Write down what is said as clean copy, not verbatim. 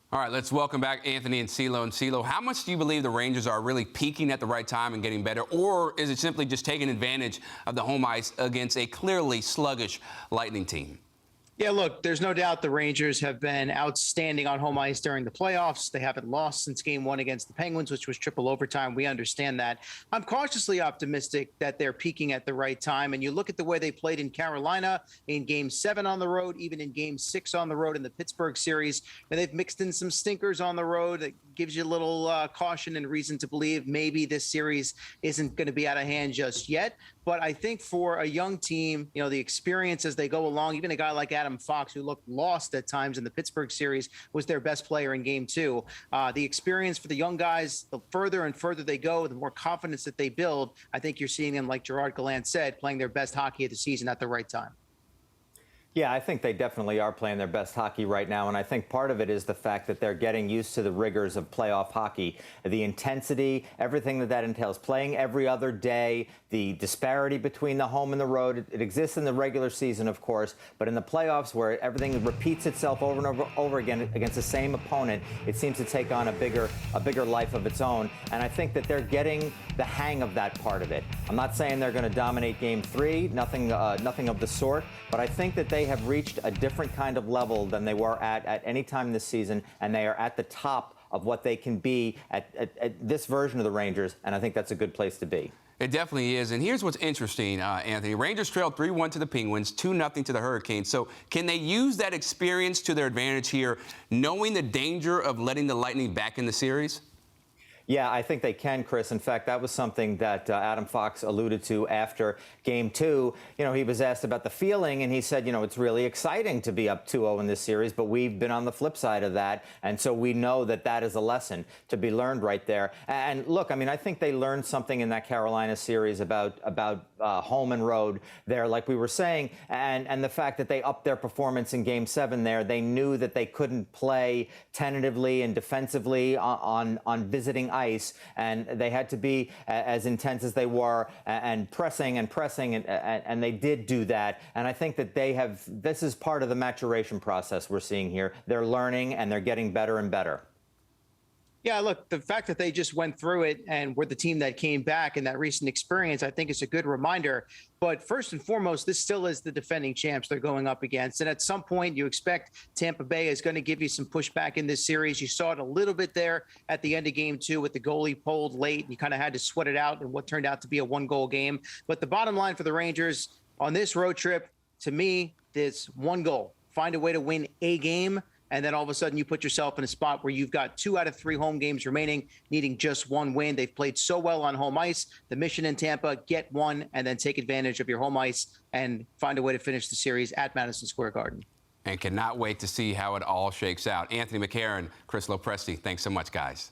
All right, let's welcome back Anthony and CeeLo. And CeeLo, how much do you believe the Rangers are really peaking at the right time and getting better? Or is it simply just taking advantage of the home ice against a clearly sluggish Lightning team? Yeah, look, there's no doubt the Rangers have been outstanding on home ice during the playoffs. They haven't lost since game one against the Penguins, which was triple overtime. We understand that. I'm cautiously optimistic that they're peaking at the right time. And you look at the way they played in Carolina in game 7 on the road, even in game 6 on the road in the Pittsburgh series. And they've mixed in some stinkers on the road that gives you a little caution and reason to believe maybe this series isn't going to be out of hand just yet. But I think for a young team, you know, the experience as they go along, even a guy like Adam Fox, who looked lost at times in the Pittsburgh series, was their best player in game 2. The experience for the young guys, the further and further they go, the more confidence that they build. I think you're seeing them, like Gerard Gallant said, playing their best hockey of the season at the right time. Yeah, I think they definitely are playing their best hockey right now, and I think part of it is the fact that they're getting used to the rigors of playoff hockey, the intensity, everything that entails, playing every other day, the disparity between the home and the road. It exists in the regular season, of course, but in the playoffs where everything repeats itself over and over again against the same opponent, it seems to take on a bigger life of its own, and I think that they're getting the hang of that part of it. I'm not saying they're going to dominate Game 3, nothing of the sort, but I think that they have reached a different kind of level than they were at any time this season, and they are at the top of what they can be at this version of the Rangers, and I think that's a good place to be. It definitely is. And here's what's interesting, Anthony. Rangers trailed 3-1 to the Penguins, 2-0 to the Hurricanes. So can they use that experience to their advantage here, knowing the danger of letting the Lightning back in the series? Yeah, I think they can, Chris. In fact, that was something that Adam Fox alluded to after Game 2. You know, he was asked about the feeling, and he said, you know, it's really exciting to be up 2-0 in this series, but we've been on the flip side of that, and so we know that that is a lesson to be learned right there. And look, I mean, I think they learned something in that Carolina series about home and road there, like we were saying, and the fact that they upped their performance in Game 7 there. They knew that they couldn't play tentatively and defensively on visiting ice, and they had to be as intense as they were and pressing, and they did do that. And I think that this is part of the maturation process we're seeing here. They're learning and they're getting better and better. Yeah, look, the fact that they just went through it and were the team that came back in that recent experience, I think is a good reminder. But first and foremost, this still is the defending champs they're going up against. And at some point, you expect Tampa Bay is going to give you some pushback in this series. You saw it a little bit there at the end of Game 2 with the goalie pulled late. You kind of had to sweat it out in what turned out to be a one-goal game. But the bottom line for the Rangers on this road trip, to me, is one goal. Find a way to win a game. And then all of a sudden you put yourself in a spot where you've got 2 out of 3 home games remaining, needing just one win. They've played so well on home ice. The mission in Tampa, get one and then take advantage of your home ice and find a way to finish the series at Madison Square Garden. And cannot wait to see how it all shakes out. Anthony McCarron, Chris Lopresti, thanks so much, guys.